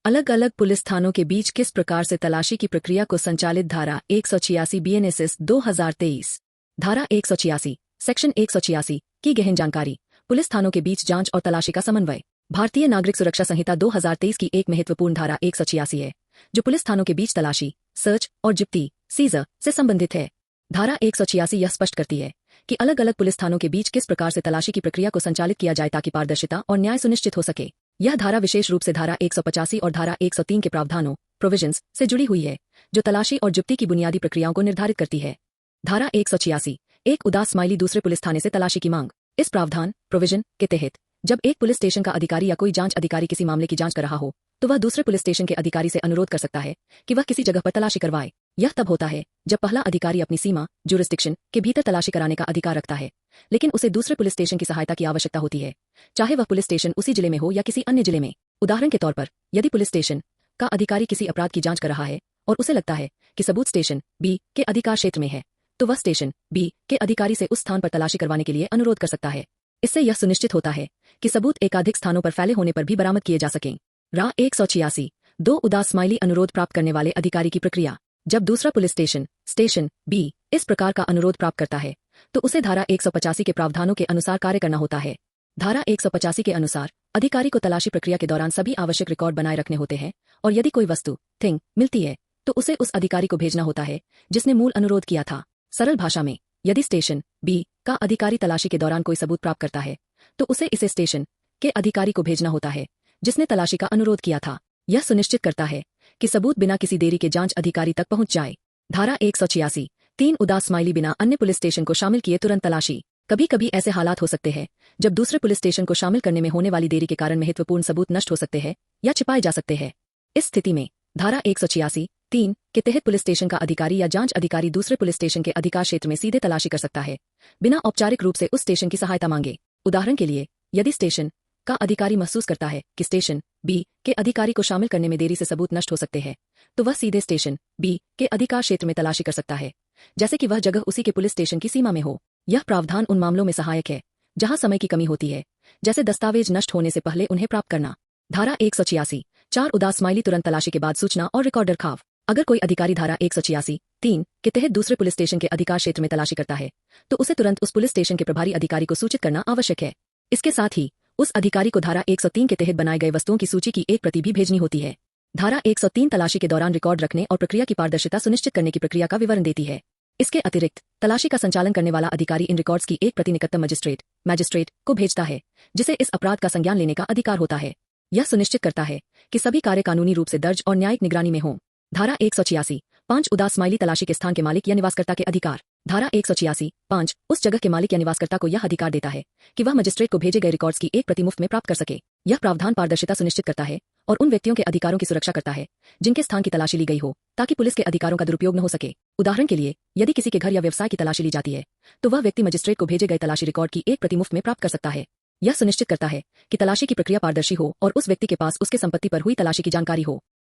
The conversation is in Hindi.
अलग अलग पुलिस थानों के बीच किस प्रकार से तलाशी की प्रक्रिया को संचालित धारा 186 बीएनएसएस 2023। धारा 186 सेक्शन 186 की गहन जानकारी। पुलिस थानों के बीच जांच और तलाशी का समन्वय। भारतीय नागरिक सुरक्षा संहिता 2023 की एक महत्वपूर्ण धारा 186 है, जो पुलिस थानों के बीच तलाशी, सर्च और जिप्टी सीजर से संबंधित है। धारा 186 यह स्पष्ट करती है कि अलग अलग पुलिस थानों के बीच किस प्रकार से तलाशी की प्रक्रिया को संचालित किया जाए ताकि पारदर्शिता और न्याय सुनिश्चित हो सके। यह धारा विशेष रूप से धारा 185 और धारा 103 के प्रावधानों प्रोविजंस से जुड़ी हुई है, जो तलाशी और जिप्टी की बुनियादी प्रक्रियाओं को निर्धारित करती है। धारा 186 एक उदास स्माइली दूसरे पुलिस थाने से तलाशी की मांग। इस प्रावधान प्रोविजन के तहत जब एक पुलिस स्टेशन का अधिकारी या कोई जांच अधिकारी किसी मामले की जांच कर रहा हो, तो वह दूसरे पुलिस स्टेशन के अधिकारी से अनुरोध कर सकता है कि वह किसी जगह पर तलाशी करवाए। यह तब होता है जब पहला अधिकारी अपनी सीमा जुरिस्डिक्शन के भीतर तलाशी कराने का अधिकार रखता है, लेकिन उसे दूसरे पुलिस स्टेशन की सहायता की आवश्यकता होती है, चाहे वह पुलिस स्टेशन उसी जिले में हो या किसी अन्य जिले में। उदाहरण के तौर पर, यदि पुलिस स्टेशन का अधिकारी किसी अपराध की जांच कर रहा है और उसे लगता है कि सबूत स्टेशन बी के अधिकार क्षेत्र में है, तो वह स्टेशन बी के अधिकारी से उस स्थान पर तलाशी करवाने के लिए अनुरोध कर सकता है। इससे यह सुनिश्चित होता है कि सबूत एकाधिक स्थानों पर फैले होने पर भी बरामद किए जा सकें। रा 186 दो उदास स्माइली अनुरोध प्राप्त करने वाले अधिकारी की प्रक्रिया। जब दूसरा पुलिस स्टेशन बी इस प्रकार का अनुरोध प्राप्त करता है, तो उसे धारा 185 के प्रावधानों के अनुसार कार्य करना होता है। धारा 185 के अनुसार अधिकारी को तलाशी प्रक्रिया के दौरान सभी आवश्यक रिकॉर्ड बनाए रखने होते हैं, और यदि कोई वस्तु थिंग मिलती है तो उसे उस अधिकारी को भेजना होता है जिसने मूल अनुरोध किया था। सरल भाषा में, यदि स्टेशन बी का अधिकारी तलाशी के दौरान कोई सबूत प्राप्त करता है, तो उसे इसे स्टेशन के अधिकारी को भेजना होता है जिसने तलाशी का अनुरोध किया था। यह सुनिश्चित करता है कि सबूत बिना किसी देरी के जांच अधिकारी तक पहुंच जाए। धारा 186 तीन उदास स्माइली बिना अन्य पुलिस स्टेशन को शामिल किए तुरंत तलाशी। कभी कभी ऐसे हालात हो सकते हैं जब दूसरे पुलिस स्टेशन को शामिल करने में होने वाली देरी के कारण महत्वपूर्ण सबूत नष्ट हो सकते हैं या छिपाए जा सकते हैं। इस स्थिति में धारा 186 3 के तहत पुलिस स्टेशन का अधिकारी या जांच अधिकारी दूसरे पुलिस स्टेशन के अधिकार क्षेत्र में सीधे तलाशी कर सकता है, बिना औपचारिक रूप से उस स्टेशन की सहायता मांगे। उदाहरण के लिए, यदि स्टेशन का अधिकारी महसूस करता है कि स्टेशन बी के अधिकारी को शामिल करने में देरी से सबूत नष्ट हो सकते हैं, तो वह सीधे स्टेशन बी के अधिकार क्षेत्र में तलाशी कर सकता है, जैसे कि वह जगह उसी के पुलिस स्टेशन की सीमा में हो। यह प्रावधान उन मामलों में सहायक है जहां समय की कमी होती है, जैसे दस्तावेज नष्ट होने से पहले उन्हें प्राप्त करना। धारा 186 चार उदास स्माइली तुरंत तलाशी के बाद सूचना और रिकॉर्ड रखाव। अगर कोई अधिकारी धारा 186 3 के तहत दूसरे पुलिस स्टेशन के अधिकार क्षेत्र में तलाशी करता है, तो उसे तुरंत उस पुलिस स्टेशन के प्रभारी अधिकारी को सूचित करना आवश्यक है। इसके साथ ही उस अधिकारी को धारा 103 के तहत बनाए गए वस्तुओं की सूची की एक प्रति भी भेजनी होती है। धारा 103 तलाशी के दौरान रिकॉर्ड रखने और प्रक्रिया की पारदर्शिता सुनिश्चित करने की प्रक्रिया का विवरण देती है। इसके अतिरिक्त तलाशी का संचालन करने वाला अधिकारी इन रिकॉर्ड्स की एक प्रति निकटतम मैजिस्ट्रेट को भेजता है, जिसे इस अपराध का संज्ञान लेने का अधिकार होता है। यह सुनिश्चित करता है कि सभी कार्य कानूनी रूप से दर्ज और न्यायिक निगरानी में हों। धारा 186 5 उदास स्माइली तलाशी के स्थान के मालिक या निवासकर्ता के अधिकार। धारा 186 5 उस जगह के मालिक या निवासकर्ता को यह अधिकार देता है कि वह मजिस्ट्रेट को भेजे गए रिकॉर्ड्स की एक प्रति मुफ्त में प्राप्त कर सके। यह प्रावधान पारदर्शिता सुनिश्चित करता है और उन व्यक्तियों के अधिकारों की सुरक्षा करता है जिनके स्थान की तलाशी ली गई हो, ताकि पुलिस के अधिकारों का दुरुपयोग न हो सके। उदाहरण के लिए, यदि किसी के घर या व्यवसाय की तलाशी ली जाती है, तो वह व्यक्ति मजिस्ट्रेट को भेजे गए तलाशी रिकॉर्ड की एक प्रति मुफ्त में प्राप्त कर सकता है। यह सुनिश्चित करता है कि तलाशी की प्रक्रिया पारदर्शी हो और उस व्यक्ति के पास उसके संपत्ति पर हुई तलाशी की जानकारी हो।